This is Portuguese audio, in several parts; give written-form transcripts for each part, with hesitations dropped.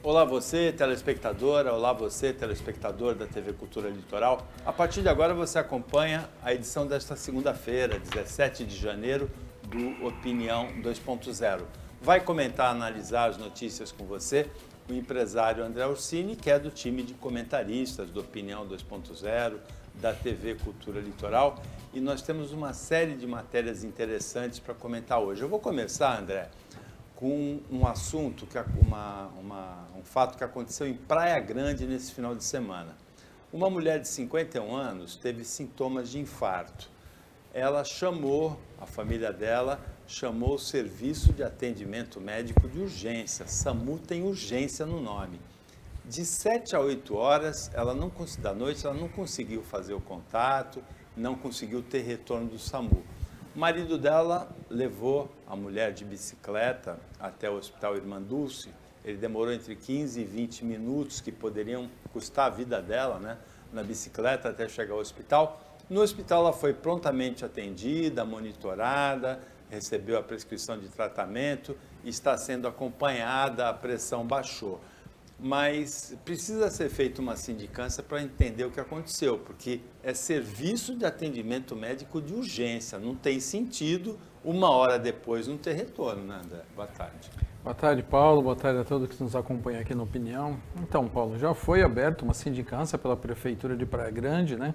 Olá você, telespectadora, olá você, telespectador da TV Cultura Litoral. A partir de agora você acompanha a edição desta segunda-feira, 17 de janeiro, do Opinião 2.0. Vai comentar, analisar as notícias com você o empresário André Orsini, que é do time de comentaristas do Opinião 2.0, da TV Cultura Litoral. E nós temos uma série de matérias interessantes para comentar hoje. Eu vou começar, André, com um assunto, um fato que aconteceu em Praia Grande nesse final de semana. Uma mulher de 51 anos teve sintomas de infarto. Ela chamou, a família dela chamou o Serviço de Atendimento Médico de Urgência. SAMU tem urgência no nome. De 7 a 8 horas da noite, ela não conseguiu fazer o contato, não conseguiu ter retorno do SAMU. O marido dela levou a mulher de bicicleta até o Hospital Irmã Dulce. Ele demorou entre 15 e 20 minutos, que poderiam custar a vida dela, né, na bicicleta até chegar ao hospital. No hospital ela foi prontamente atendida, monitorada, recebeu a prescrição de tratamento e está sendo acompanhada, a pressão baixou. Mas precisa ser feita uma sindicância para entender o que aconteceu, porque é serviço de atendimento médico de urgência, não tem sentido uma hora depois não ter retorno, né, André? Boa tarde. Boa tarde, Paulo. Boa tarde a todos que nos acompanham aqui na Opinião. Então, Paulo, já foi aberta uma sindicância pela Prefeitura de Praia Grande, né,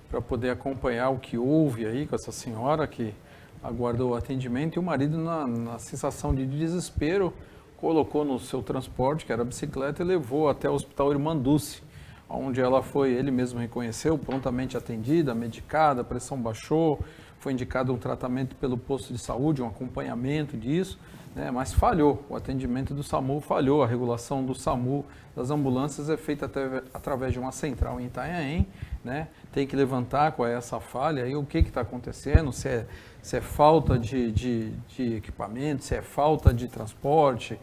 para poder acompanhar o que houve aí com essa senhora que aguardou o atendimento, e o marido, na sensação de desespero, colocou no seu transporte, que era a bicicleta, e levou até o Hospital Irmã Dulce, onde ela foi, ele mesmo reconheceu, prontamente atendida, medicada, a pressão baixou, foi indicado um tratamento pelo posto de saúde, um acompanhamento disso, né, mas falhou, o atendimento do SAMU falhou, a regulação do SAMU das ambulâncias é feita através de uma central em Itanhaém, né, tem que levantar qual é essa falha e o que está acontecendo, se é falta de equipamento, se é falta de transporte,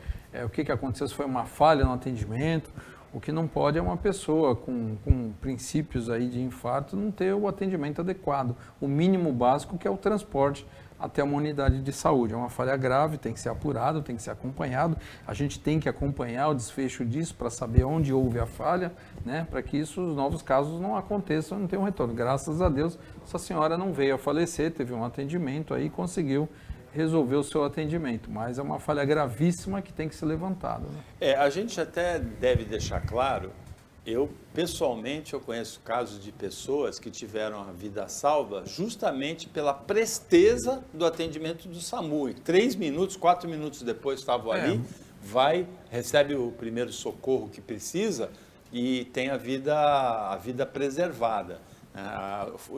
o que aconteceu, se foi uma falha no atendimento. O que não pode é uma pessoa com princípios aí de infarto não ter o atendimento adequado, o mínimo básico, que é o transporte até uma unidade de saúde. É uma falha grave, tem que ser apurado, tem que ser acompanhado. A gente tem que acompanhar o desfecho disso para saber onde houve a falha, né, para que os novos casos não aconteçam e não tenham retorno. Graças a Deus, essa senhora não veio a falecer, teve um atendimento aí e conseguiu resolver o seu atendimento, mas é uma falha gravíssima que tem que ser levantada, né? A gente até deve deixar claro, pessoalmente eu conheço casos de pessoas que tiveram a vida salva justamente pela presteza do atendimento do SAMU. 3 minutos, 4 minutos depois estavam ali, recebe o primeiro socorro que precisa e tem a vida preservada.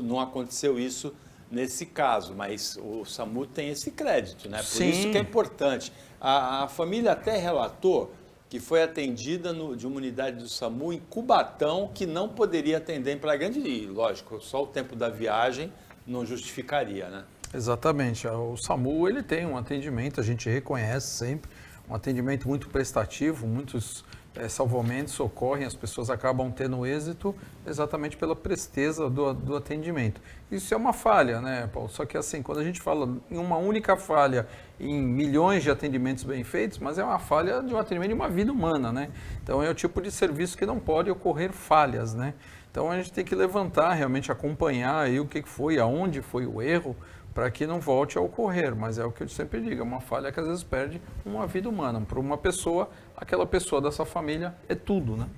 Não aconteceu isso nesse caso, mas o SAMU tem esse crédito, né? Por Sim. Isso que é importante. A família até relatou que foi atendida de uma unidade do SAMU em Cubatão, que não poderia atender em Praia Grande, e lógico, só o tempo da viagem não justificaria, né? Exatamente. O SAMU, ele tem um atendimento, a gente reconhece sempre, um atendimento muito prestativo, muitos salvamentos ocorrem, as pessoas acabam tendo êxito exatamente pela presteza do atendimento. Isso é uma falha, né, Paulo? Só que assim, quando a gente fala em uma única falha em milhões de atendimentos bem feitos, mas é uma falha de um atendimento de uma vida humana, né? Então é o tipo de serviço que não pode ocorrer falhas, né? Então a gente tem que levantar, realmente acompanhar aí o que foi, aonde foi o erro, para que não volte a ocorrer, mas é o que eu sempre digo, é uma falha que às vezes perde uma vida humana. Para uma pessoa, aquela pessoa dessa família é tudo, né?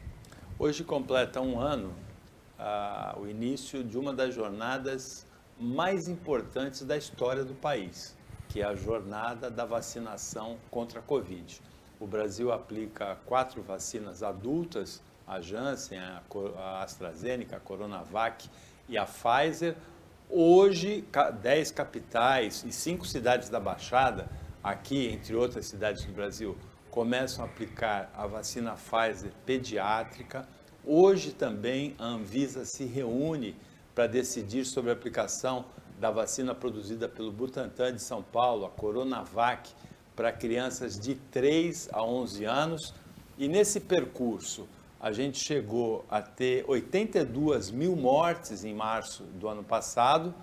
Hoje completa um ano o início de uma das jornadas mais importantes da história do país, que é a jornada da vacinação contra a Covid. O Brasil aplica 4 vacinas adultas, a Janssen, a AstraZeneca, a Coronavac e a Pfizer. Hoje, 10 capitais e 5 cidades da Baixada, aqui entre outras cidades do Brasil, começam a aplicar a vacina Pfizer pediátrica. Hoje também a Anvisa se reúne para decidir sobre a aplicação da vacina produzida pelo Butantan de São Paulo, a Coronavac, para crianças de 3 a 11 anos. E nesse percurso, a gente chegou a ter 82 mil mortes em março do ano passado,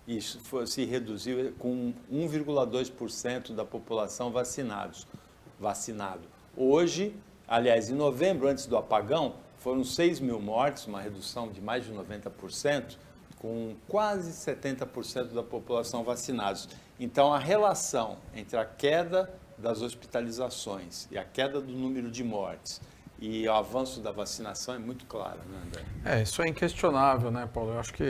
e se reduziu com 1,2% da população vacinado. Hoje, Aliás, em novembro, antes do apagão, foram 6 mil mortes, uma redução de mais de 90%, com quase 70% da população vacinados. Então, a relação entre a queda das hospitalizações e a queda do número de mortes e o avanço da vacinação é muito clara, né, André? Isso é inquestionável, né, Paulo? Eu acho que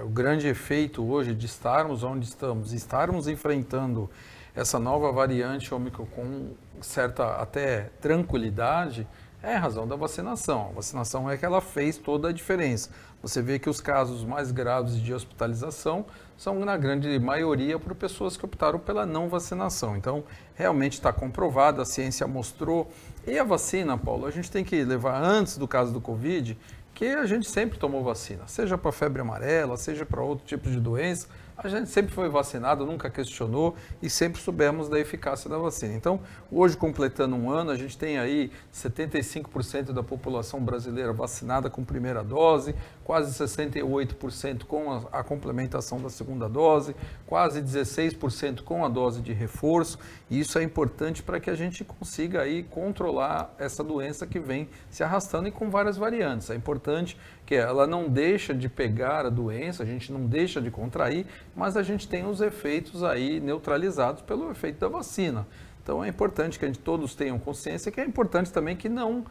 o grande efeito hoje de estarmos onde estamos, estarmos enfrentando essa nova variante Ômicron com certa até tranquilidade, é a razão da vacinação. A vacinação é que ela fez toda a diferença. Você vê que os casos mais graves de hospitalização são, na grande maioria, por pessoas que optaram pela não vacinação. Então, realmente está comprovado, a ciência mostrou. E a vacina, Paulo, a gente tem que levar, antes do caso do Covid, que a gente sempre tomou vacina, seja para febre amarela, seja para outro tipo de doença, a gente sempre foi vacinado, nunca questionou e sempre soubemos da eficácia da vacina. Então, hoje, completando um ano, a gente tem aí 75% da população brasileira vacinada com primeira dose, quase 68% com a complementação da segunda dose, quase 16% com a dose de reforço, e isso é importante para que a gente consiga aí controlar essa doença que vem se arrastando e com várias variantes. É importante que ela não deixa de pegar a doença, a gente não deixa de contrair, mas a gente tem os efeitos aí neutralizados pelo efeito da vacina. Então é importante que a gente todos tenham consciência que é importante também que não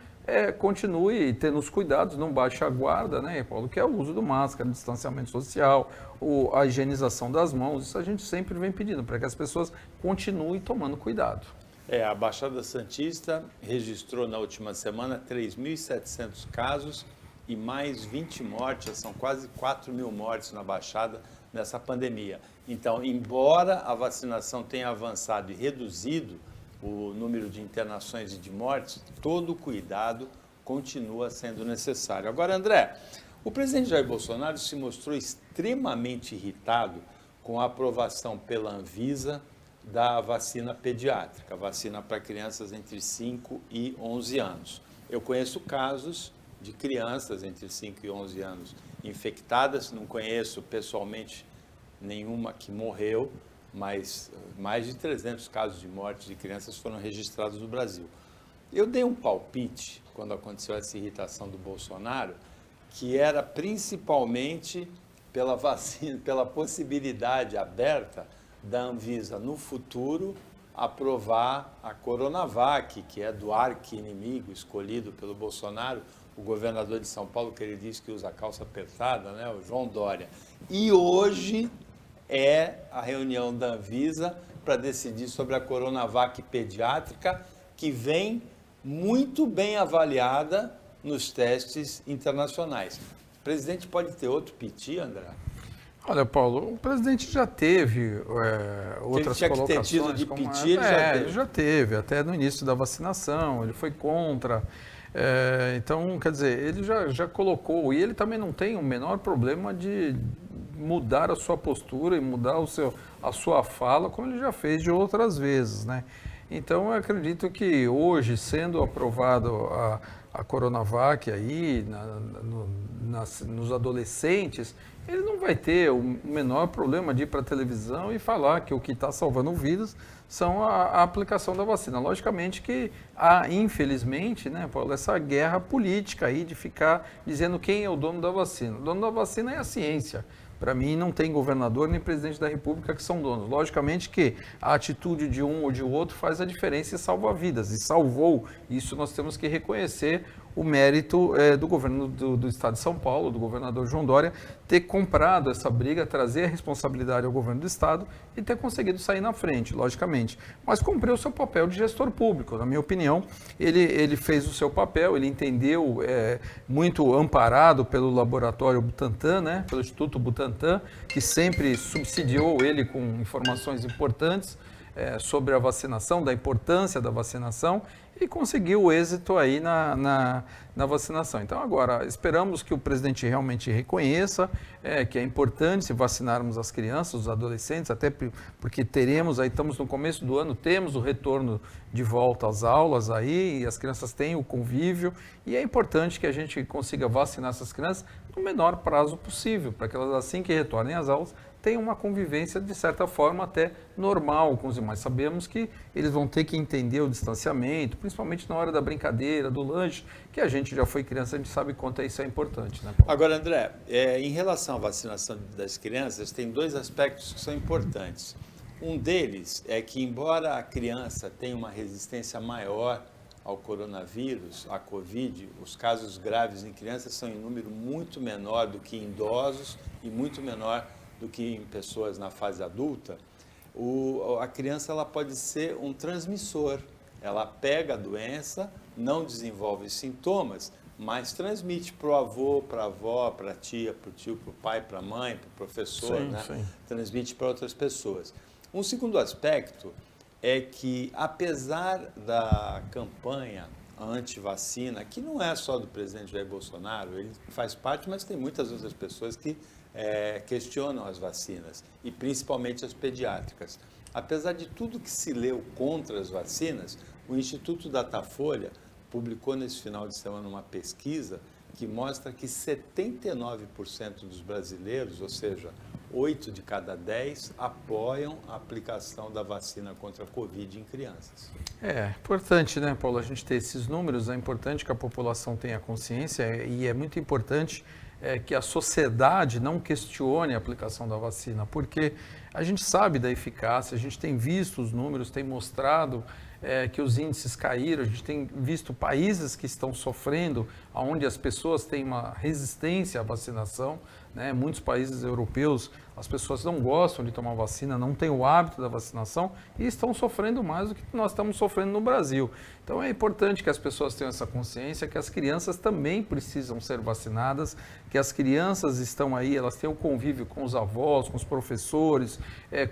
continue tendo os cuidados, não baixe a guarda, né, Paulo, que é o uso do máscara, distanciamento social, a higienização das mãos, isso a gente sempre vem pedindo, para que as pessoas continuem tomando cuidado. A Baixada Santista registrou na última semana 3.700 casos e mais 20 mortes, são quase 4 mil mortes na Baixada nessa pandemia. Então, embora a vacinação tenha avançado e reduzido o número de internações e de mortes, todo o cuidado continua sendo necessário. Agora, André, o presidente Jair Bolsonaro se mostrou extremamente irritado com a aprovação pela Anvisa da vacina pediátrica, vacina para crianças entre 5 e 11 anos. Eu conheço casos de crianças entre 5 e 11 anos infectadas, não conheço pessoalmente nenhuma que morreu, mas mais de 300 casos de morte de crianças foram registrados no Brasil. Eu dei um palpite, quando aconteceu essa irritação do Bolsonaro, que era principalmente pela vacina, pela possibilidade aberta da Anvisa, no futuro, aprovar a Coronavac, que é do arqui-inimigo escolhido pelo Bolsonaro, o governador de São Paulo, que ele diz que usa calça apertada, né, o João Dória. E hoje é a reunião da Anvisa para decidir sobre a Coronavac pediátrica, que vem muito bem avaliada nos testes internacionais. O presidente pode ter outro piti, André? Olha, Paulo, o presidente já teve outras tinha colocações. Que ter tido de piti, ele já teve, até no início da vacinação, ele foi contra. Então, quer dizer, ele já colocou, e ele também não tem o menor problema de mudar a sua postura e mudar a sua fala, como ele já fez de outras vezes, né? Então, eu acredito que hoje, sendo aprovado a Coronavac aí, nos adolescentes, ele não vai ter o menor problema de ir para a televisão e falar que o que está salvando vidas são a aplicação da vacina. Logicamente que há, infelizmente, né, Paulo, essa guerra política aí de ficar dizendo quem é o dono da vacina. O dono da vacina é a ciência. Para mim, não tem governador nem presidente da República que são donos. Logicamente que a atitude de um ou de outro faz a diferença e salva vidas. E salvou. Isso nós temos que reconhecer o mérito do governo do Estado de São Paulo, do governador João Dória, ter comprado essa briga, trazer a responsabilidade ao governo do Estado e ter conseguido sair na frente, logicamente. Mas cumpriu o seu papel de gestor público. Na minha opinião, ele fez o seu papel, ele entendeu, muito amparado pelo laboratório Butantan, né, pelo Instituto Butantan, que sempre subsidiou ele com informações importantes sobre a vacinação, da importância da vacinação, e conseguiu o êxito aí na vacinação. Então, agora, esperamos que o presidente realmente reconheça que é importante se vacinarmos as crianças, os adolescentes, até porque teremos, aí estamos no começo do ano, temos o retorno de volta às aulas aí, e as crianças têm o convívio, e é importante que a gente consiga vacinar essas crianças no menor prazo possível, para que elas, assim que retornem às aulas, tenham uma convivência, de certa forma, até normal com os demais. Sabemos que eles vão ter que entender o distanciamento, principalmente na hora da brincadeira, do lanche, que a gente já foi criança, a gente sabe quanto isso é importante, né, Paulo? Agora, André, em relação à vacinação das crianças, tem dois aspectos que são importantes. Um deles é que, embora a criança tenha uma resistência maior ao coronavírus, à Covid, os casos graves em crianças são em número muito menor do que em idosos e muito menor do que em pessoas na fase adulta. A criança ela pode ser um transmissor. Ela pega a doença, não desenvolve sintomas, mas transmite para o avô, para a avó, para a tia, para o tio, para o pai, para a mãe, para o professor, Sim, né? sim. Transmite para outras pessoas. Um segundo aspecto é que, apesar da campanha anti-vacina, que não é só do presidente Jair Bolsonaro, ele faz parte, mas tem muitas outras pessoas que questionam as vacinas, e principalmente as pediátricas. Apesar de tudo que se leu contra as vacinas, o Instituto Datafolha publicou nesse final de semana uma pesquisa que mostra que 79% dos brasileiros, ou seja, 8 de cada 10, apoiam a aplicação da vacina contra a Covid em crianças. É importante, né, Paulo, a gente ter esses números, é importante que a população tenha consciência e é muito importante que a sociedade não questione a aplicação da vacina, porque a gente sabe da eficácia, a gente tem visto os números, tem mostrado que os índices caíram, a gente tem visto países que estão sofrendo, onde as pessoas têm uma resistência à vacinação, né? Muitos países europeus, as pessoas não gostam de tomar vacina, não têm o hábito da vacinação e estão sofrendo mais do que nós estamos sofrendo no Brasil. Então é importante que as pessoas tenham essa consciência que as crianças também precisam ser vacinadas, que as crianças estão aí, elas têm o convívio com os avós, com os professores,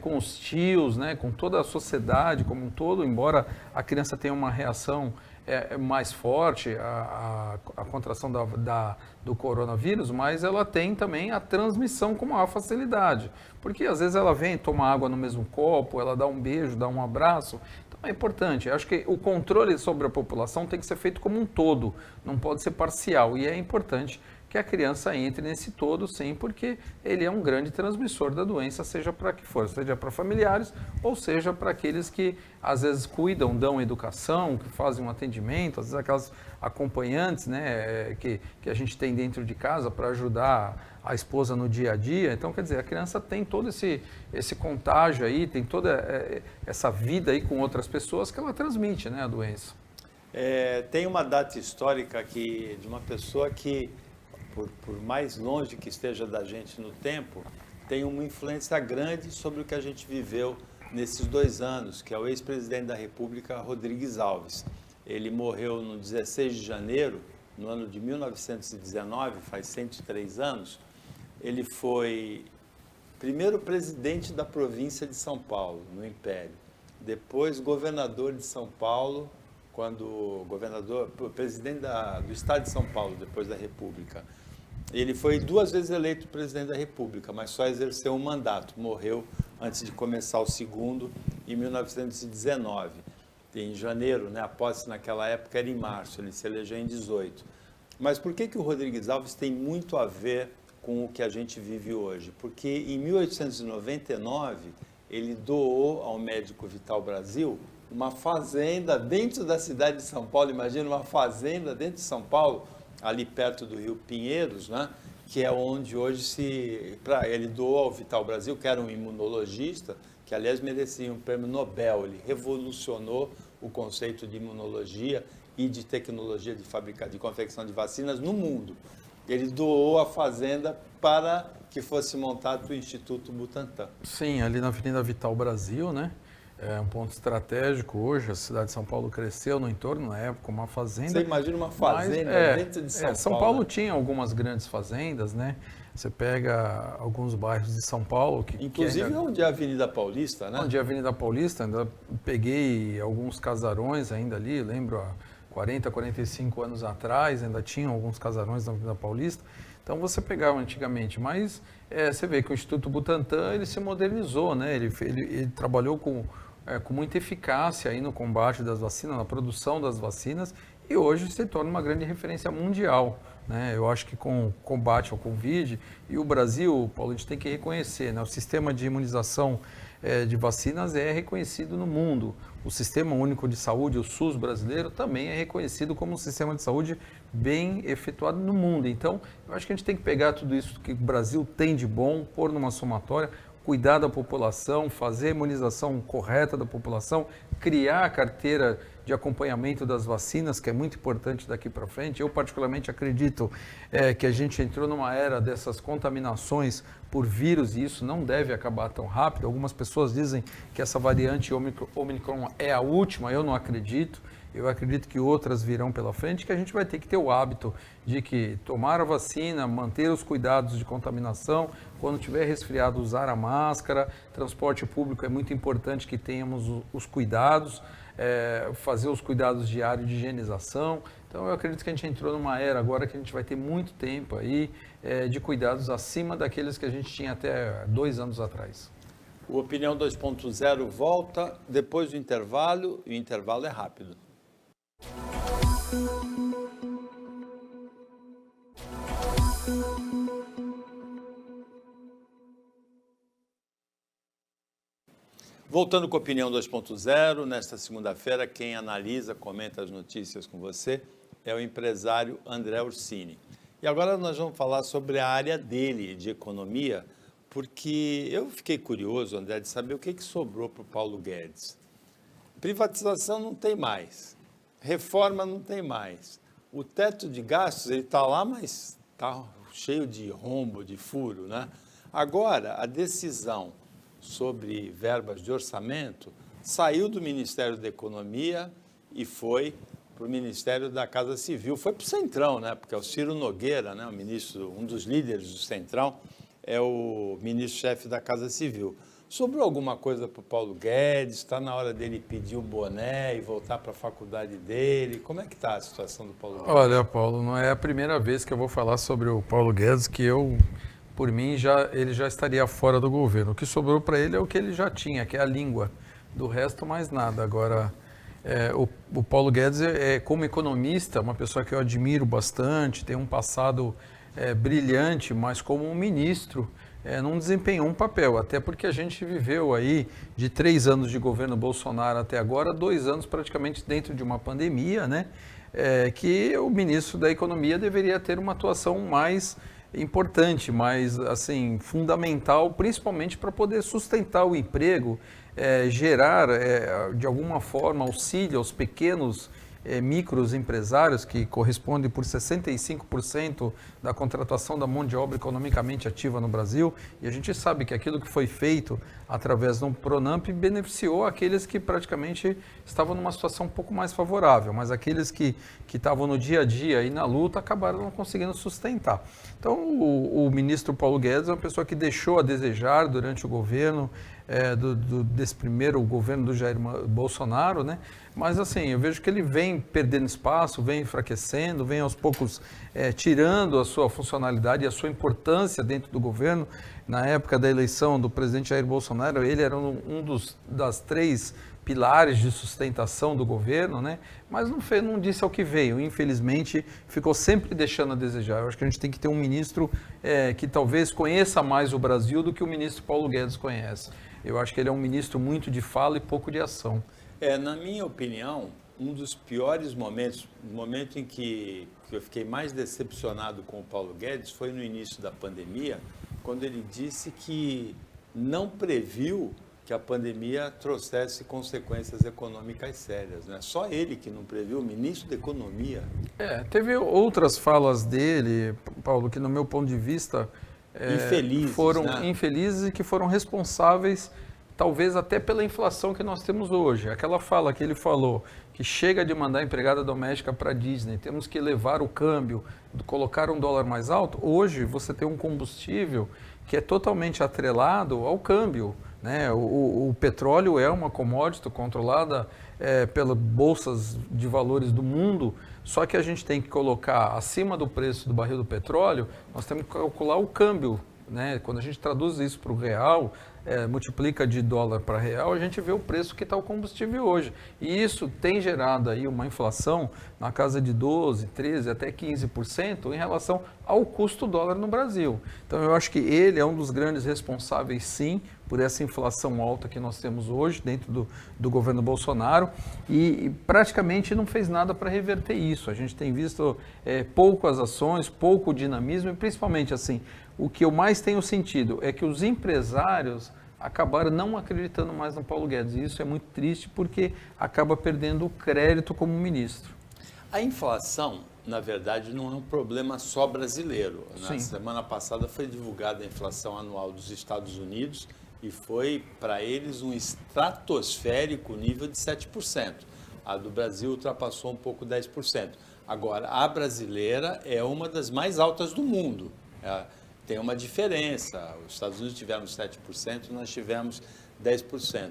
com os tios, né? Com toda a sociedade como um todo, embora a criança tenha uma reação mais forte a contração do coronavírus, mas ela tem também a transmissão com maior facilidade, porque às vezes ela vem, toma água no mesmo copo, ela dá um beijo, dá um abraço, então é importante. Eu acho que o controle sobre a população tem que ser feito como um todo, não pode ser parcial, e é importante que a criança entre nesse todo, sim, porque ele é um grande transmissor da doença, seja para que for, seja para familiares ou seja para aqueles que às vezes cuidam, dão educação, que fazem um atendimento, às vezes aquelas acompanhantes, né, que a gente tem dentro de casa para ajudar a esposa no dia a dia. Então, quer dizer, a criança tem todo esse contágio aí, tem toda essa vida aí com outras pessoas que ela transmite, né, a doença. Tem uma data histórica de uma pessoa que, por mais longe que esteja da gente no tempo, tem uma influência grande sobre o que a gente viveu nesses 2 anos, que é o ex-presidente da República, Rodrigues Alves. Ele morreu no 16 de janeiro, no ano de 1919, faz 103 anos. Ele foi primeiro presidente da província de São Paulo, no Império. Depois governador de São Paulo, presidente do estado de São Paulo, depois da República. Ele foi 2 vezes eleito presidente da República, mas só exerceu um mandato. Morreu antes de começar o segundo, em 1919. Em janeiro, né, a posse naquela época era em março, ele se elegeu em 18. Mas por que o Rodrigues Alves tem muito a ver com o que a gente vive hoje? Porque em 1899, ele doou ao Médico Vital Brasil uma fazenda dentro da cidade de São Paulo. Imagina uma fazenda dentro de São Paulo, ali perto do Rio Pinheiros, né? Que é onde hoje ele doou ao Vital Brasil, que era um imunologista, que aliás merecia um prêmio Nobel. Ele revolucionou o conceito de imunologia e de tecnologia de confecção de vacinas no mundo. Ele doou a fazenda para que fosse montado o Instituto Butantan. Sim, ali na Avenida Vital Brasil, né? É um ponto estratégico hoje, a cidade de São Paulo cresceu no entorno, na época, uma fazenda. Você imagina uma fazenda dentro de São Paulo. São Paulo tinha algumas grandes fazendas, né? Você pega alguns bairros de São Paulo... Inclusive onde é a Avenida Paulista, né? Onde é a Avenida Paulista, ainda peguei alguns casarões ainda ali, lembro, há 40, 45 anos atrás, ainda tinham alguns casarões na Avenida Paulista. Então você pegava antigamente, mas você vê que o Instituto Butantan ele se modernizou, né? Ele trabalhou com muita eficácia aí no combate das vacinas, na produção das vacinas, e hoje se torna uma grande referência mundial, né? Eu acho que com o combate ao Covid, e o Brasil, Paulo, a gente tem que reconhecer, né? O sistema de imunização de vacinas é reconhecido no mundo. O Sistema Único de Saúde, o SUS brasileiro, também é reconhecido como um sistema de saúde bem efetuado no mundo. Então, eu acho que a gente tem que pegar tudo isso que o Brasil tem de bom, pôr numa somatória, cuidar da população, fazer a imunização correta da população, criar a carteira de acompanhamento das vacinas, que é muito importante daqui para frente. Eu particularmente acredito que a gente entrou numa era dessas contaminações por vírus e isso não deve acabar tão rápido. Algumas pessoas dizem que essa variante Omicron é a última, eu não acredito. Eu acredito que outras virão pela frente, que a gente vai ter que ter o hábito de que tomar a vacina, manter os cuidados de contaminação, quando tiver resfriado usar a máscara, transporte público é muito importante que tenhamos os cuidados, fazer os cuidados diários de higienização. Então eu acredito que a gente entrou numa era agora que a gente vai ter muito tempo aí de cuidados acima daqueles que a gente tinha até 2 anos atrás. O Opinião 2.0 volta depois do intervalo, e o intervalo é rápido. Voltando com a Opinião 2.0, nesta segunda-feira, quem analisa, comenta as notícias com você é o empresário André Ursini. E agora nós vamos falar sobre a área dele, de economia, porque eu fiquei curioso, André, de saber o que sobrou para o Paulo Guedes. Privatização não tem mais, reforma não tem mais. O teto de gastos, ele está lá, mas está cheio de rombo, de furo, né? Agora, a decisão sobre verbas de orçamento saiu do Ministério da Economia e foi para o Ministério da Casa Civil. Foi para o Centrão, né? Porque é o Ciro Nogueira, né? O ministro, um dos líderes do Centrão, é o ministro-chefe da Casa Civil. Sobrou alguma coisa para o Paulo Guedes? Está na hora dele pedir o boné e voltar para a faculdade dele? Como é que está a situação do Paulo Guedes? Olha, Paulo, não é a primeira vez que eu vou falar sobre o Paulo Guedes, que por mim, ele já estaria fora do governo. O que sobrou para ele é o que ele já tinha, que é a língua. Do resto, mais nada. Agora, o Paulo Guedes, como economista, uma pessoa que eu admiro bastante, tem um passado brilhante, mas como um ministro, não desempenhou um papel, até porque a gente viveu aí de 3 anos de governo Bolsonaro até agora, 2 anos praticamente dentro de uma pandemia, né? Que o ministro da Economia deveria ter uma atuação mais importante, mais assim, fundamental, principalmente para poder sustentar o emprego, gerar de alguma forma auxílio aos pequenos micros empresários, que correspondem por 65% da contratação da mão de obra economicamente ativa no Brasil, e a gente sabe que aquilo que foi feito através de um Pronamp beneficiou aqueles que praticamente estavam numa situação um pouco mais favorável, mas aqueles que estavam no dia a dia e na luta acabaram não conseguindo sustentar. Então o ministro Paulo Guedes é uma pessoa que deixou a desejar durante o governo, desse primeiro governo do Jair Bolsonaro, né? Mas assim, eu vejo que ele vem perdendo espaço, vem enfraquecendo, vem aos poucos tirando a sua funcionalidade e a sua importância dentro do governo. Na época da eleição do presidente Jair Bolsonaro, ele era das 3 pilares de sustentação do governo, né? Mas não disse ao que veio. Infelizmente, ficou sempre deixando a desejar. Eu acho que a gente tem que ter um ministro que talvez conheça mais o Brasil do que o ministro Paulo Guedes conhece. Eu acho que ele é um ministro muito de fala e pouco de ação. Na minha opinião, um dos piores momentos, o momento em que eu fiquei mais decepcionado com o Paulo Guedes foi no início da pandemia, quando ele disse que não previu que a pandemia trouxesse consequências econômicas sérias, né? Só ele que não previu, o ministro da Economia. Teve outras falas dele, Paulo, que no meu ponto de vista foram infelizes e que foram responsáveis talvez até pela inflação que nós temos hoje. Aquela fala que ele falou, que chega de mandar empregada doméstica para a Disney, temos que elevar o câmbio, colocar um dólar mais alto. Hoje você tem um combustível que é totalmente atrelado ao câmbio, né? O petróleo é uma commodity controlada pelas bolsas de valores do mundo, só que a gente tem que colocar acima do preço do barril do petróleo, nós temos que calcular o câmbio, né? Quando a gente traduz isso para o real, multiplica de dólar para real, a gente vê o preço que está o combustível hoje. E isso tem gerado aí uma inflação na casa de 12%, 13%, até 15% em relação ao custo dólar no Brasil. Então eu acho que ele é um dos grandes responsáveis, sim, por essa inflação alta que nós temos hoje dentro do governo Bolsonaro e praticamente não fez nada para reverter isso. A gente tem visto poucas ações, pouco dinamismo e principalmente assim, o que eu mais tenho sentido é que os empresários acabaram não acreditando mais no Paulo Guedes. E isso é muito triste porque acaba perdendo o crédito como ministro. A inflação, na verdade, não é um problema só brasileiro. Na semana passada foi divulgada a inflação anual dos Estados Unidos e foi, para eles, um estratosférico nível de 7%. A do Brasil ultrapassou um pouco 10%. Agora, a brasileira é uma das mais altas do mundo. Tem uma diferença. Os Estados Unidos tiveram 7%, nós tivemos 10%.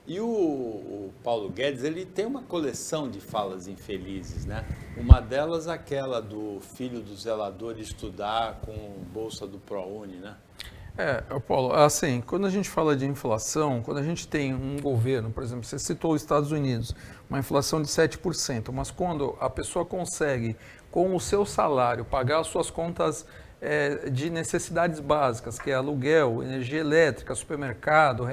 E o Paulo Guedes, ele tem uma coleção de falas infelizes, né? Uma delas, aquela do filho do zelador estudar com bolsa do ProUni, né? Paulo, assim, quando a gente fala de inflação, quando a gente tem um governo, por exemplo, você citou os Estados Unidos, uma inflação de 7%, mas quando a pessoa consegue, com o seu salário, pagar as suas contas de necessidades básicas, que é aluguel, energia elétrica, supermercado,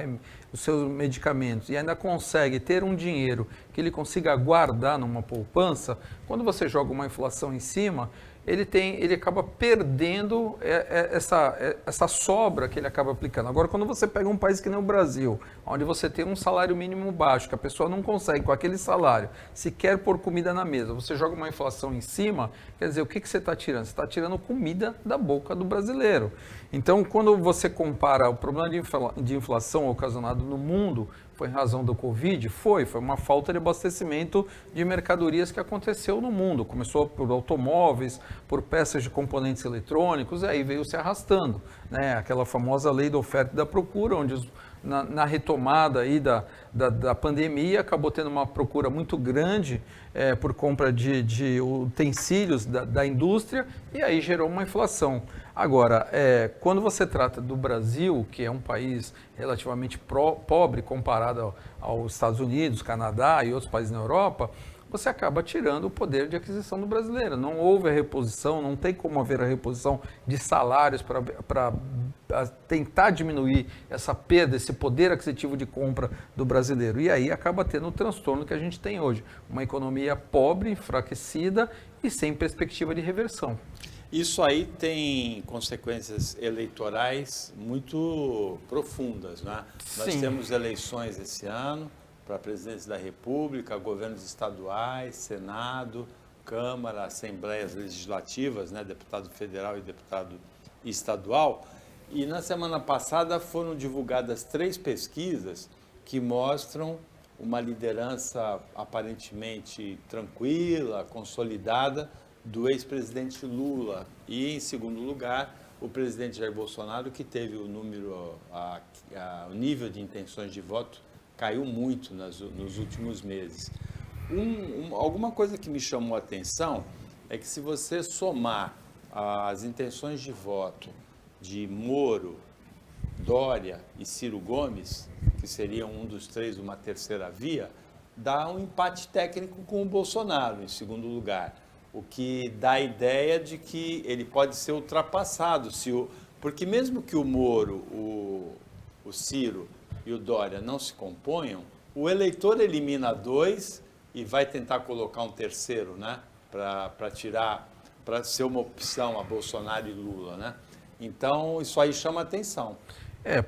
os seus medicamentos, e ainda consegue ter um dinheiro que ele consiga guardar numa poupança, quando você joga uma inflação em cima, ele acaba perdendo essa sobra que ele acaba aplicando. Agora, quando você pega um país que nem o Brasil, onde você tem um salário mínimo baixo, que a pessoa não consegue, com aquele salário, sequer pôr comida na mesa, você joga uma inflação em cima, quer dizer, o que você está tirando? Você está tirando comida da boca do brasileiro. Então, quando você compara o problema de inflação ocasionado no mundo, foi em razão do Covid? Foi uma falta de abastecimento de mercadorias que aconteceu no mundo. Começou por automóveis, por peças de componentes eletrônicos, e aí veio se arrastando, né? Aquela famosa lei da oferta e da procura, onde na retomada aí da pandemia acabou tendo uma procura muito grande por compra de utensílios da indústria, e aí gerou uma inflação. Agora, quando você trata do Brasil, que é um país relativamente pobre comparado aos Estados Unidos, Canadá e outros países na Europa, você acaba tirando o poder de aquisição do brasileiro. Não houve a reposição, não tem como haver a reposição de salários para tentar diminuir essa perda, esse poder aquisitivo de compra do brasileiro. E aí acaba tendo o transtorno que a gente tem hoje. Uma economia pobre, enfraquecida e sem perspectiva de reversão. Isso aí tem consequências eleitorais muito profundas, né? Nós temos eleições esse ano para presidência da República, governos estaduais, Senado, Câmara, Assembleias Legislativas, né? Deputado federal e deputado estadual. E na semana passada foram divulgadas 3 pesquisas que mostram uma liderança aparentemente tranquila, consolidada, do ex-presidente Lula e, em segundo lugar, o presidente Jair Bolsonaro, que teve o nível de intenções de voto caiu muito nos últimos meses. Alguma coisa que me chamou a atenção é que, se você somar as intenções de voto de Moro, Dória e Ciro Gomes, que seriam um dos 3, uma terceira via, dá um empate técnico com o Bolsonaro, em segundo lugar. O que dá a ideia de que ele pode ser ultrapassado, porque mesmo que o Moro, o Ciro e o Dória não se componham, o eleitor elimina 2 e vai tentar colocar um terceiro, né, para ser uma opção a Bolsonaro e Lula, né? Então, isso aí chama atenção.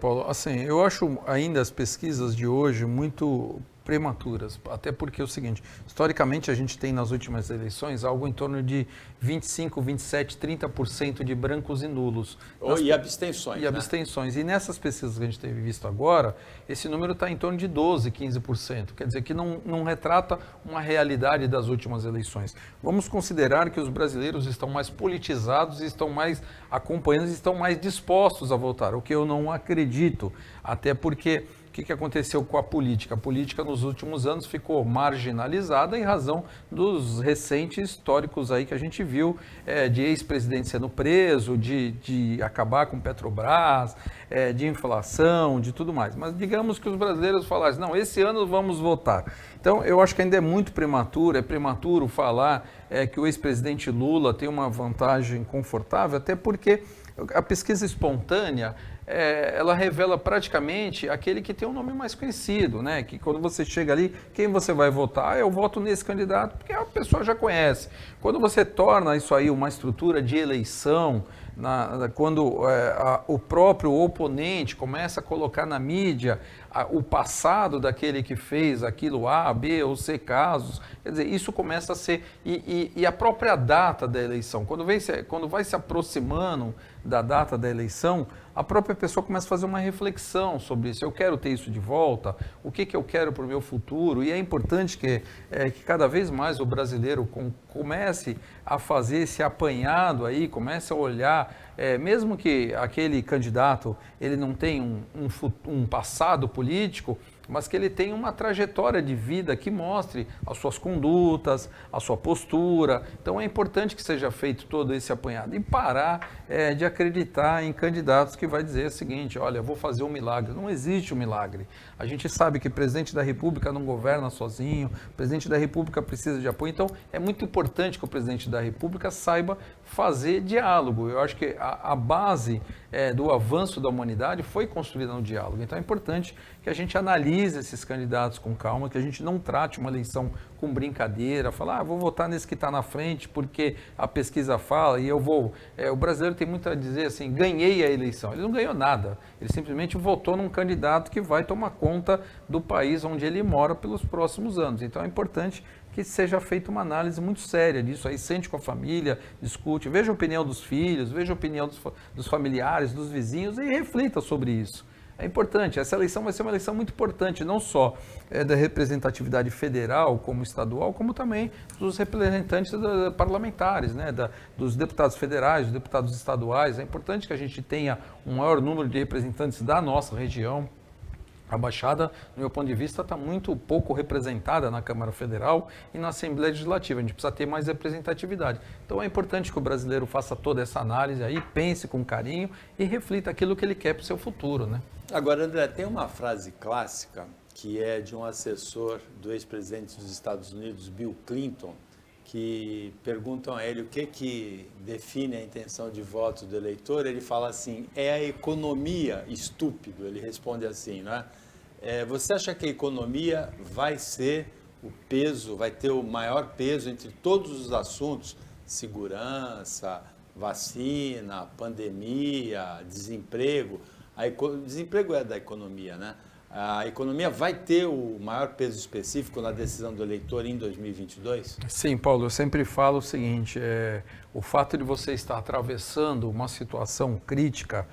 Paulo, assim, eu acho ainda as pesquisas de hoje muito prematuras, até porque é o seguinte, historicamente a gente tem nas últimas eleições algo em torno de 25, 27, 30% de brancos e nulos. E abstenções. E abstenções. E nessas pesquisas que a gente teve visto agora, esse número está em torno de 12, 15%. Quer dizer que não retrata uma realidade das últimas eleições. Vamos considerar que os brasileiros estão mais politizados, estão mais acompanhando, estão mais dispostos a votar, o que eu não acredito, até porque que aconteceu com a política? A política nos últimos anos ficou marginalizada em razão dos recentes históricos aí que a gente viu de ex-presidente sendo preso, de acabar com Petrobras, de inflação, de tudo mais. Mas digamos que os brasileiros falassem, não, esse ano vamos votar. Então, eu acho que ainda é muito prematuro, é prematuro falar que o ex-presidente Lula tem uma vantagem confortável, até porque a pesquisa espontânea, ela revela praticamente aquele que tem um nome mais conhecido, né? Que quando você chega ali, quem você vai votar? Eu voto nesse candidato, porque a pessoa já conhece. Quando você torna isso aí uma estrutura de eleição, quando o próprio oponente começa a colocar na mídia o passado daquele que fez aquilo A, B ou C casos, quer dizer, isso começa a ser... E a própria data da eleição, quando vai se aproximando da data da eleição, a própria pessoa começa a fazer uma reflexão sobre isso. Eu quero ter isso de volta, o que eu quero para o meu futuro? E é importante que cada vez mais o brasileiro comece a fazer esse apanhado aí, comece a olhar, mesmo que aquele candidato ele não tenha um passado político, mas que ele tenha uma trajetória de vida que mostre as suas condutas, a sua postura. Então é importante que seja feito todo esse apanhado e parar de acreditar em candidatos que vai dizer o seguinte, olha, eu vou fazer um milagre. Não existe um milagre. A gente sabe que o presidente da República não governa sozinho, o presidente da República precisa de apoio, então é muito importante que o presidente da República saiba fazer diálogo. Eu acho que a base do avanço da humanidade foi construída no diálogo. Então é importante que a gente analise esses candidatos com calma, que a gente não trate uma eleição com brincadeira, falar, vou votar nesse que está na frente porque a pesquisa fala e eu vou... o brasileiro tem muito a dizer assim, ganhei a eleição. Ele não ganhou nada, ele simplesmente votou num candidato que vai tomar conta do país onde ele mora pelos próximos anos. Então é importante que seja feita uma análise muito séria disso aí, sente com a família, discute, veja a opinião dos filhos, veja a opinião dos familiares, dos vizinhos e reflita sobre isso. É importante, essa eleição vai ser uma eleição muito importante, não só da representatividade federal como estadual, como também dos representantes parlamentares, né? Dos deputados federais, dos deputados estaduais. É importante que a gente tenha um maior número de representantes da nossa região. A Baixada, do meu ponto de vista, está muito pouco representada na Câmara Federal e na Assembleia Legislativa. A gente precisa ter mais representatividade. Então é importante que o brasileiro faça toda essa análise aí, pense com carinho e reflita aquilo que ele quer para o seu futuro, né? Agora, André, tem uma frase clássica que é de um assessor do ex-presidente dos Estados Unidos, Bill Clinton, que perguntam a ele o que define a intenção de voto do eleitor. Ele fala assim, é a economia, estúpido, ele responde assim, não é? Você acha que a economia vai ser o peso, vai ter o maior peso entre todos os assuntos, segurança, vacina, pandemia, desemprego? Desemprego é da economia, né? A economia vai ter o maior peso específico na decisão do eleitor em 2022? Sim, Paulo, eu sempre falo o seguinte, o fato de você estar atravessando uma situação crítica,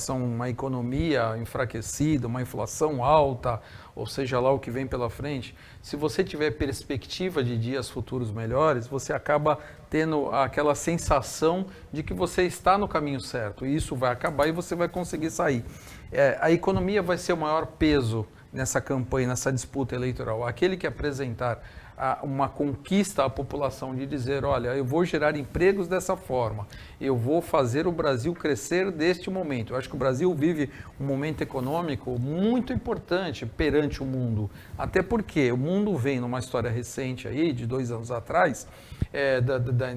uma economia enfraquecida, uma inflação alta, ou seja lá o que vem pela frente, se você tiver perspectiva de dias futuros melhores, você acaba tendo aquela sensação de que você está no caminho certo, e isso vai acabar e você vai conseguir sair. A economia vai ser o maior peso nessa campanha, nessa disputa eleitoral. Aquele que apresentar uma conquista à população de dizer, olha, eu vou gerar empregos dessa forma, eu vou fazer o Brasil crescer deste momento. Eu acho que o Brasil vive um momento econômico muito importante perante o mundo, até porque o mundo vem numa história recente aí, de 2 anos atrás,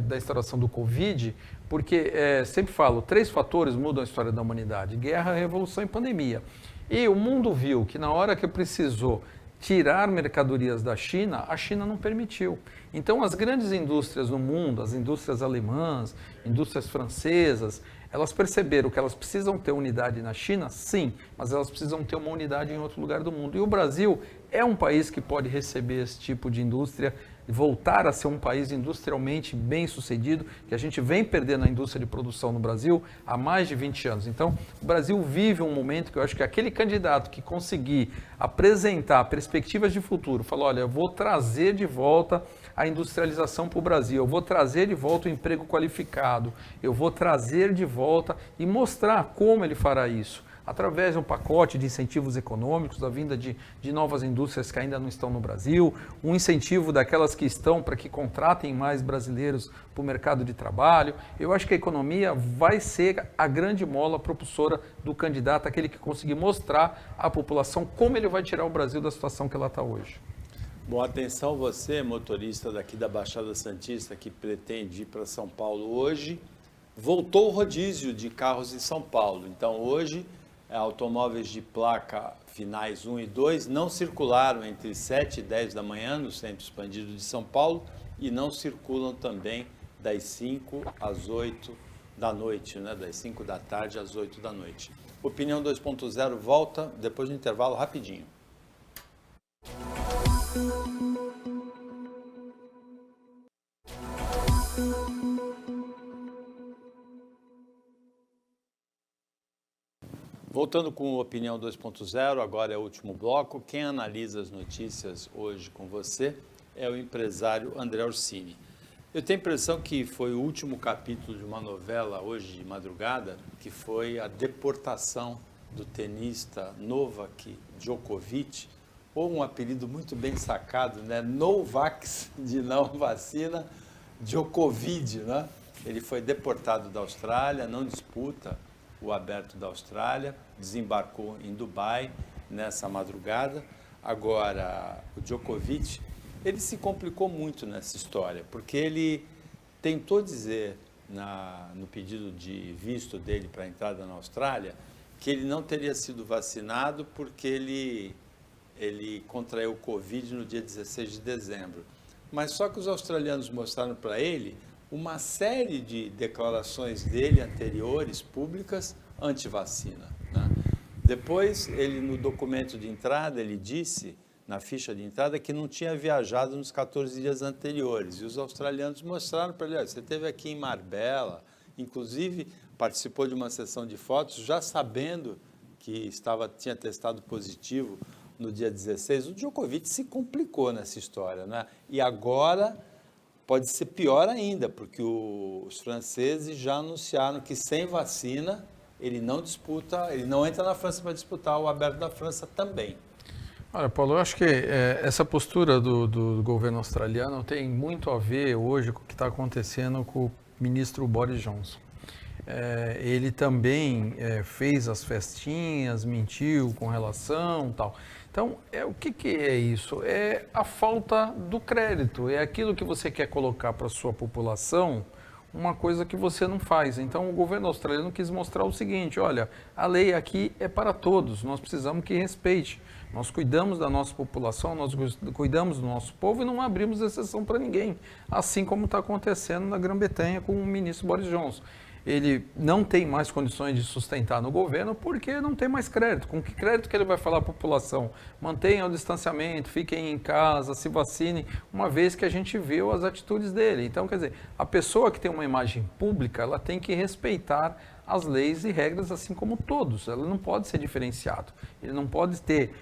da instauração do Covid, porque sempre falo, 3 fatores mudam a história da humanidade, guerra, revolução e pandemia. E o mundo viu que na hora que precisou tirar mercadorias da China, a China não permitiu. Então as grandes indústrias no mundo, as indústrias alemãs, indústrias francesas, elas perceberam que elas precisam ter unidade na China, sim, mas elas precisam ter uma unidade em outro lugar do mundo. E o Brasil é um país que pode receber esse tipo de indústria, voltar a ser um país industrialmente bem sucedido, que a gente vem perdendo a indústria de produção no Brasil há mais de 20 anos. Então, o Brasil vive um momento que eu acho que aquele candidato que conseguir apresentar perspectivas de futuro, falar, olha, eu vou trazer de volta a industrialização para o Brasil, eu vou trazer de volta o emprego qualificado, eu vou trazer de volta e mostrar como ele fará isso. através de um pacote de incentivos econômicos, da vinda de novas indústrias que ainda não estão no Brasil, um incentivo daquelas que estão para que contratem mais brasileiros para o mercado de trabalho. Eu acho que a economia vai ser a grande mola propulsora do candidato, aquele que conseguir mostrar à população como ele vai tirar o Brasil da situação que ela está hoje. Bom, atenção você, motorista daqui da Baixada Santista, que pretende ir para São Paulo hoje. Voltou o rodízio de carros em São Paulo. Então, hoje, automóveis de placa finais 1 e 2 não circularam entre 7 e 10 da manhã no Centro Expandido de São Paulo e não circulam também das 5 às 8 da noite, né? Das 5 da tarde às 8 da noite. Opinião 2.0 volta depois do intervalo rapidinho. Voltando com o Opinião 2.0, agora é o último bloco. Quem analisa as notícias hoje com você é o empresário André Orsini. Eu tenho a impressão que foi o último capítulo de uma novela hoje de madrugada, que foi a deportação do tenista Novak Djokovic, ou um apelido muito bem sacado, né? Novax, de não vacina, Djokovic, né? Ele foi deportado da Austrália, não disputa o Aberto da Austrália, desembarcou em Dubai nessa madrugada. Agora, o Djokovic, ele se complicou muito nessa história, porque ele tentou dizer no pedido de visto dele para a entrada na Austrália que ele não teria sido vacinado porque ele contraiu o Covid no dia 16 de dezembro. Mas só que os australianos mostraram para ele uma série de declarações dele anteriores, públicas, anti-vacina, né? Depois, ele no documento de entrada, ele disse, na ficha de entrada, que não tinha viajado nos 14 dias anteriores. E os australianos mostraram para ele, olha, você esteve aqui em Marbella, inclusive participou de uma sessão de fotos, já sabendo que tinha testado positivo no dia 16. O Djokovic se complicou nessa história, né? E agora pode ser pior ainda, porque os franceses já anunciaram que sem vacina ele não entra na França para disputar o Aberto da França também. Olha, Paulo, eu acho que essa postura do governo australiano tem muito a ver hoje com o que está acontecendo com o ministro Boris Johnson. Ele também fez as festinhas, mentiu com relação tal. Então, o que é isso? É a falta do crédito, é aquilo que você quer colocar para a sua população, uma coisa que você não faz. Então, o governo australiano quis mostrar o seguinte, olha, a lei aqui é para todos, nós precisamos que respeite. Nós cuidamos da nossa população, nós cuidamos do nosso povo e não abrimos exceção para ninguém, assim como está acontecendo na Grã-Bretanha com o ministro Boris Johnson. Ele não tem mais condições de sustentar no governo porque não tem mais crédito. Com que crédito que ele vai falar à população? Mantenham o distanciamento, fiquem em casa, se vacinem, uma vez que a gente viu as atitudes dele. Então, quer dizer, a pessoa que tem uma imagem pública, ela tem que respeitar as leis e regras assim como todos. Ela não pode ser diferenciado. Ele não pode ter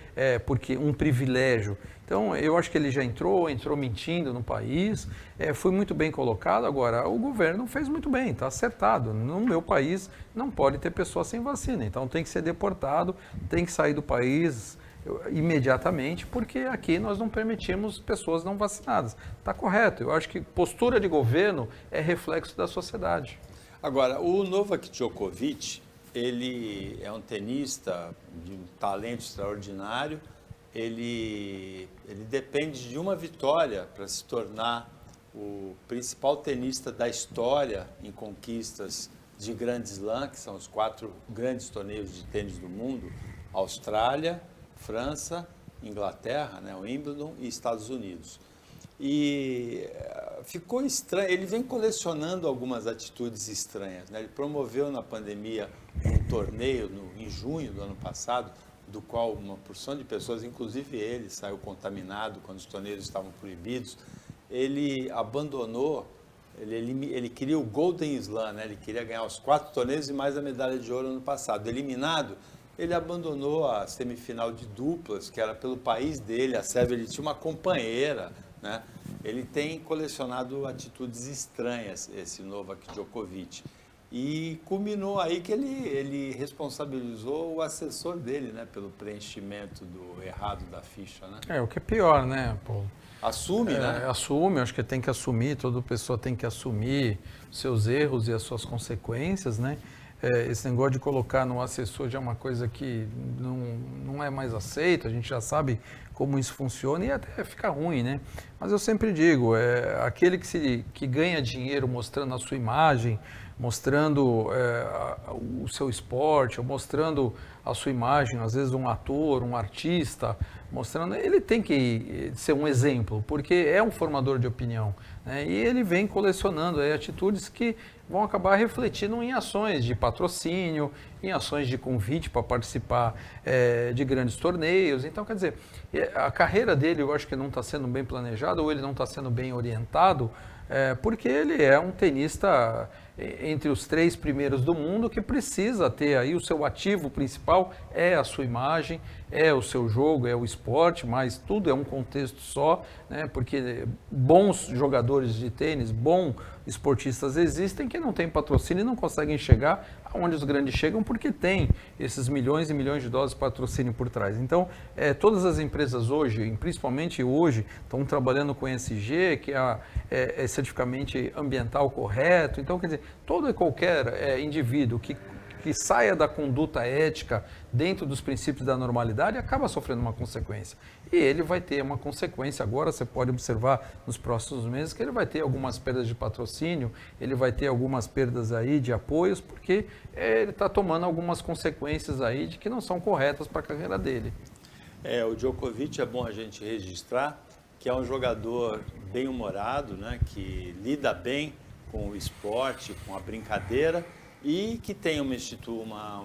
porque um privilégio. Então, eu acho que ele já entrou mentindo no país, foi muito bem colocado. Agora, o governo fez muito bem, está acertado. No meu país não pode ter pessoa sem vacina, então tem que ser deportado, tem que sair do país imediatamente, porque aqui nós não permitimos pessoas não vacinadas. Está correto, eu acho que postura de governo é reflexo da sociedade. Agora, o Novak Djokovic, ele é um tenista de um talento extraordinário. Ele depende de uma vitória para se tornar o principal tenista da história em conquistas de Grand Slam, que são os 4 grandes torneios de tênis do mundo: Austrália, França, Inglaterra, né, Wimbledon e Estados Unidos. E ficou estranho, ele vem colecionando algumas atitudes estranhas, né? Ele promoveu na pandemia um torneio em junho do ano passado, do qual uma porção de pessoas, inclusive ele, saiu contaminado quando os torneios estavam proibidos. Ele abandonou, ele queria o Golden Slam, né? Ele queria ganhar os 4 torneios e mais a medalha de ouro no passado. Eliminado, ele abandonou a semifinal de duplas, que era pelo país dele, a Sérvia. Ele tinha uma companheira, né? Ele tem colecionado atitudes estranhas, esse Novak Djokovic. e culminou aí que ele responsabilizou o assessor dele, né, pelo preenchimento do errado da ficha, né? O que é pior, né, Paulo? Assume, né? Assume, acho que tem que assumir, toda pessoa tem que assumir os seus erros e as suas consequências, né? Esse negócio de colocar no assessor já é uma coisa que não é mais aceito, a gente já sabe como isso funciona e até fica ruim, né? Mas eu sempre digo, aquele que ganha dinheiro mostrando a sua imagem, mostrando o seu esporte, ou mostrando a sua imagem, às vezes um ator, um artista, mostrando, ele tem que ser um exemplo, porque é um formador de opinião, né? E ele vem colecionando atitudes que vão acabar refletindo em ações de patrocínio, em ações de convite para participar de grandes torneios. Então, quer dizer, a carreira dele eu acho que não está sendo bem planejada ou ele não está sendo bem orientado, porque ele é um tenista entre os 3 primeiros do mundo que precisa ter aí o seu ativo principal, é a sua imagem, é o seu jogo, é o esporte, mas tudo é um contexto só, né? Porque bons jogadores de tênis, bons esportistas existem que não têm patrocínio e não conseguem chegar aonde os grandes chegam porque tem esses milhões e milhões de dólares de patrocínio por trás. Então, todas as empresas hoje, principalmente hoje, estão trabalhando com ESG, que é certificamente ambiental correto. Então, quer dizer, todo e qualquer indivíduo que saia da conduta ética dentro dos princípios da normalidade acaba sofrendo uma consequência. E ele vai ter uma consequência agora, você pode observar nos próximos meses que ele vai ter algumas perdas de patrocínio, ele vai ter algumas perdas aí de apoios, porque ele está tomando algumas consequências aí de que não são corretas para a carreira dele. O Djokovic é bom a gente registrar que é um jogador bem-humorado, né, que lida bem com o esporte, com a brincadeira, e que tem um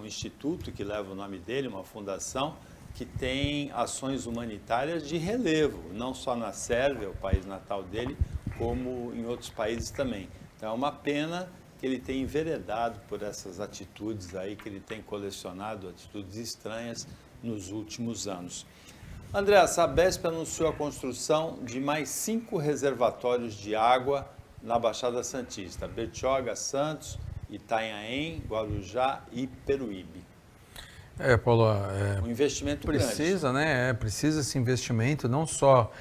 instituto que leva o nome dele, uma fundação, que tem ações humanitárias de relevo, não só na Sérvia, o país natal dele, como em outros países também. Então é uma pena que ele tenha enveredado por essas atitudes aí, que ele tem colecionado, atitudes estranhas nos últimos anos. André, a Sabesp anunciou a construção de mais 5 reservatórios de água na Baixada Santista, Bertioga, Santos, Itanhaém, Guarujá e Peruíbe. Paulo, um investimento precisa, grande. Né? Precisa esse investimento, não só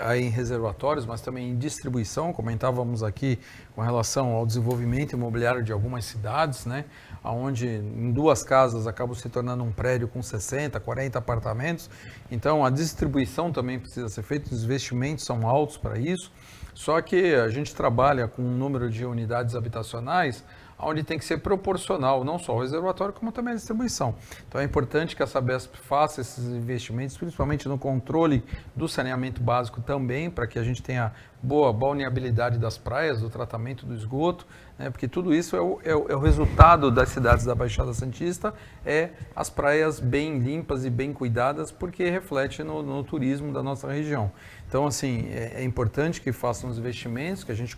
aí em reservatórios, mas também em distribuição. Comentávamos aqui com relação ao desenvolvimento imobiliário de algumas cidades, né? Onde em 2 casas acaba se tornando um prédio com 60, 40 apartamentos. Então, a distribuição também precisa ser feita, os investimentos são altos para isso. Só que a gente trabalha com um número de unidades habitacionais onde tem que ser proporcional, não só o reservatório, como também a distribuição. Então é importante que a Sabesp faça esses investimentos, principalmente no controle do saneamento básico também, para que a gente tenha boa balneabilidade das praias, do tratamento do esgoto, né? Porque tudo isso é o resultado das cidades da Baixada Santista, as praias bem limpas e bem cuidadas, porque reflete no turismo da nossa região. Então, assim, é importante que façam os investimentos, que a gente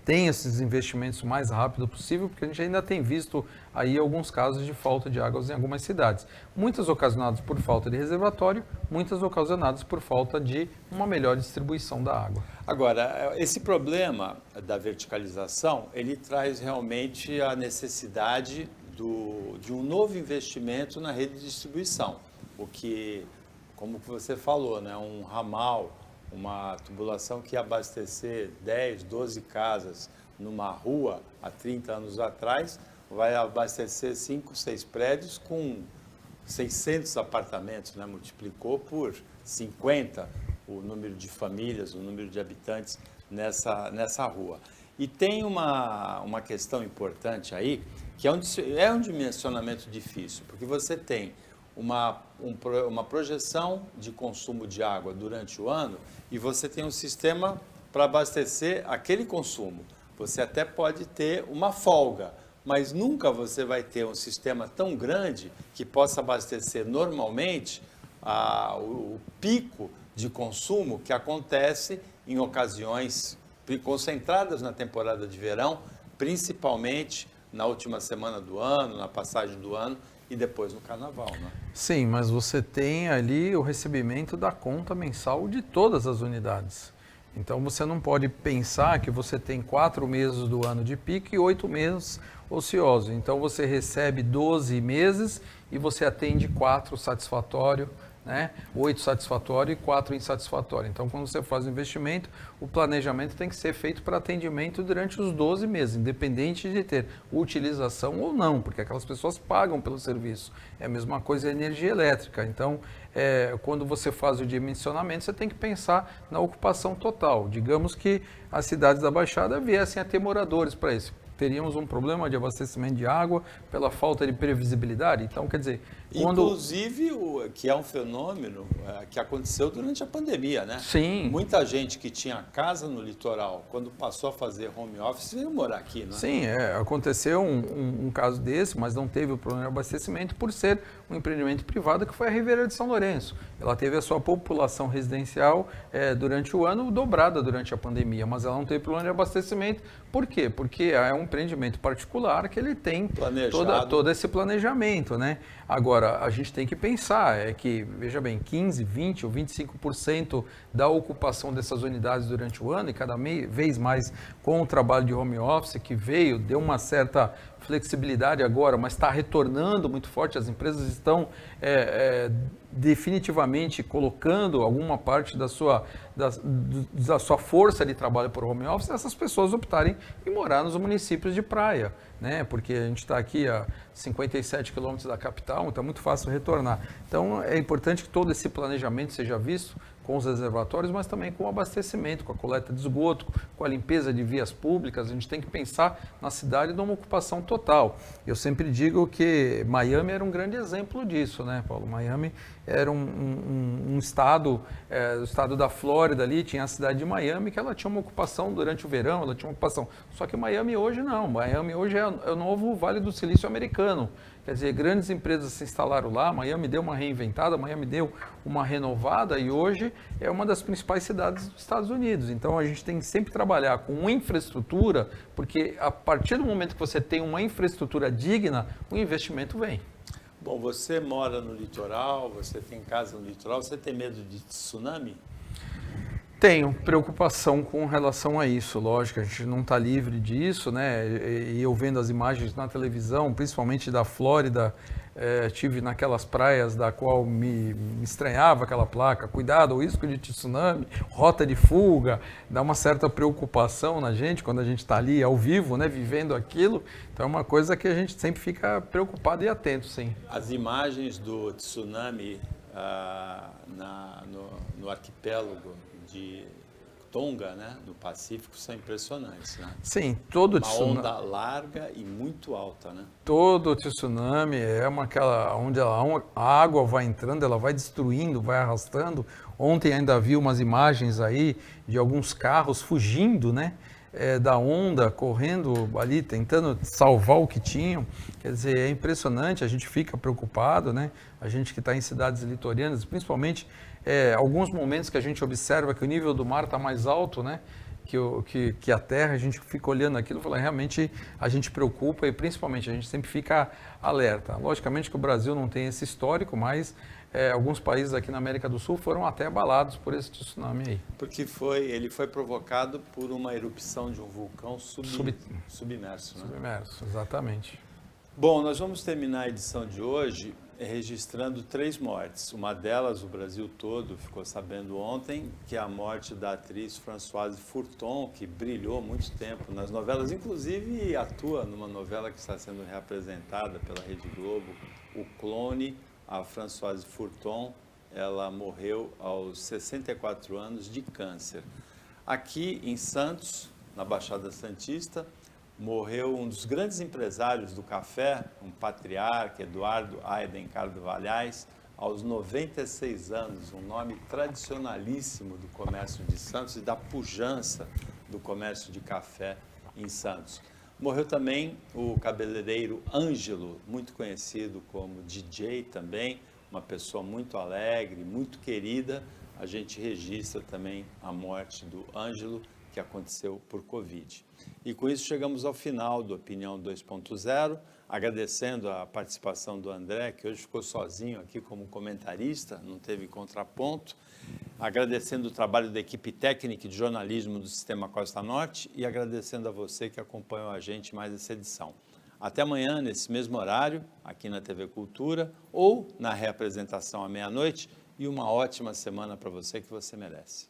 tenha esses investimentos o mais rápido possível, porque a gente ainda tem visto aí alguns casos de falta de águas em algumas cidades. Muitas ocasionadas por falta de reservatório, muitas ocasionadas por falta de uma melhor distribuição da água. Agora, esse problema da verticalização, ele traz realmente a necessidade de um novo investimento na rede de distribuição, o que, como você falou, né, um ramal, uma tubulação que ia abastecer 10, 12 casas numa rua há 30 anos atrás, vai abastecer 5, 6 prédios com 600 apartamentos, né? Multiplicou por 50 o número de famílias, o número de habitantes nessa rua. E tem uma questão importante aí, que é um dimensionamento difícil, porque você tem uma projeção de consumo de água durante o ano e você tem um sistema para abastecer aquele consumo. Você até pode ter uma folga, mas nunca você vai ter um sistema tão grande que possa abastecer normalmente o pico de consumo que acontece em ocasiões concentradas na temporada de verão, principalmente na última semana do ano, na passagem do ano, e depois no carnaval, né? Sim, mas você tem ali o recebimento da conta mensal de todas as unidades. Então você não pode pensar que você tem 4 meses do ano de pico e 8 meses ociosos. Então você recebe 12 meses e você atende 4 satisfatório, né? 8 satisfatório e 4 insatisfatório. Então quando você faz o investimento, o planejamento tem que ser feito para atendimento durante os 12 meses, independente de ter utilização ou não, porque aquelas pessoas pagam pelo serviço. É a mesma coisa a energia elétrica. Então, quando você faz o dimensionamento, você tem que pensar na ocupação total. Digamos que as cidades da Baixada viessem a ter moradores para isso. Teríamos um problema de abastecimento de água pela falta de previsibilidade. Então, quer dizer, inclusive, que é um fenômeno que aconteceu durante a pandemia, né? Sim. Muita gente que tinha casa no litoral, quando passou a fazer home office, veio morar aqui, né? Sim, aconteceu um caso desse, mas não teve o problema de abastecimento por ser um empreendimento privado, que foi a Ribeira de São Lourenço. Ela teve a sua população residencial durante o ano dobrada durante a pandemia, mas ela não teve problema de abastecimento. Por quê? Porque é um empreendimento particular que ele tem todo esse planejamento, né? Agora, a gente tem que pensar, que, veja bem, 15, 20 ou 25% da ocupação dessas unidades durante o ano, e cada vez mais com o trabalho de home office que veio, deu uma certa flexibilidade agora, mas está retornando muito forte, as empresas estão definitivamente colocando alguma parte da sua força de trabalho por home office, essas pessoas optarem em morar nos municípios de praia, né? Porque a gente está aqui a 57 quilômetros da capital, então é muito fácil retornar. Então é importante que todo esse planejamento seja visto com os reservatórios, mas também com o abastecimento, com a coleta de esgoto, com a limpeza de vias públicas. A gente tem que pensar na cidade numa ocupação total. Eu sempre digo que Miami era um grande exemplo disso, né, Paulo? Miami era um estado, o estado da Flórida ali, tinha a cidade de Miami, que ela tinha uma ocupação durante o verão, ela tinha uma ocupação. Só que Miami hoje não. Miami hoje é o novo Vale do Silício americano. Quer dizer, grandes empresas se instalaram lá, Miami deu uma reinventada, Miami deu uma renovada e hoje é uma das principais cidades dos Estados Unidos. Então a gente tem que sempre trabalhar com infraestrutura, porque a partir do momento que você tem uma infraestrutura digna, o investimento vem. Bom, você mora no litoral, você tem casa no litoral, você tem medo de tsunami? Tenho preocupação com relação a isso, lógico, a gente não está livre disso, né? E eu vendo as imagens na televisão, principalmente da Flórida, tive naquelas praias da qual me estranhava aquela placa, cuidado, o risco de tsunami, rota de fuga, dá uma certa preocupação na gente quando a gente está ali ao vivo, né, vivendo aquilo. Então é uma coisa que a gente sempre fica preocupado e atento, sim. As imagens do tsunami no arquipélago de Tonga, né, no Pacífico, são impressionantes, né? Sim, todo tsunami. Uma onda larga e muito alta, né? Todo tsunami é aquela onde a água vai entrando, ela vai destruindo, vai arrastando. Ontem ainda vi umas imagens aí de alguns carros fugindo, né? Da onda, correndo ali, tentando salvar o que tinham. Quer dizer, é impressionante, a gente fica preocupado, né? A gente que está em cidades litorâneas, principalmente alguns momentos que a gente observa que o nível do mar está mais alto, né? Que a terra, a gente fica olhando aquilo e fala, realmente a gente preocupa e principalmente a gente sempre fica alerta. Logicamente que o Brasil não tem esse histórico, mas alguns países aqui na América do Sul foram até abalados por esse tsunami aí. Porque ele foi provocado por uma erupção de um vulcão submerso, né? Submerso, exatamente. Bom, nós vamos terminar a edição de hoje registrando 3 mortes. Uma delas, o Brasil todo ficou sabendo ontem, que é a morte da atriz Françoise Furton, que brilhou muito tempo nas novelas, inclusive atua numa novela que está sendo reapresentada pela Rede Globo, O Clone. A Françoise Furton, ela morreu aos 64 anos de câncer. Aqui em Santos, na Baixada Santista, morreu um dos grandes empresários do café, um patriarca, Eduardo Aiden Carvalhais, aos 96 anos, um nome tradicionalíssimo do comércio de Santos e da pujança do comércio de café em Santos. Morreu também o cabeleireiro Ângelo, muito conhecido como DJ também, uma pessoa muito alegre, muito querida. A gente registra também a morte do Ângelo, que aconteceu por Covid. E com isso chegamos ao final do Opinião 2.0, agradecendo a participação do André, que hoje ficou sozinho aqui como comentarista, não teve contraponto. agradecendo o trabalho da equipe técnica de jornalismo do Sistema Costa Norte e agradecendo a você que acompanhou a gente mais essa edição. Até amanhã, nesse mesmo horário, aqui na TV Cultura, ou na reapresentação à meia-noite, e uma ótima semana para você que você merece.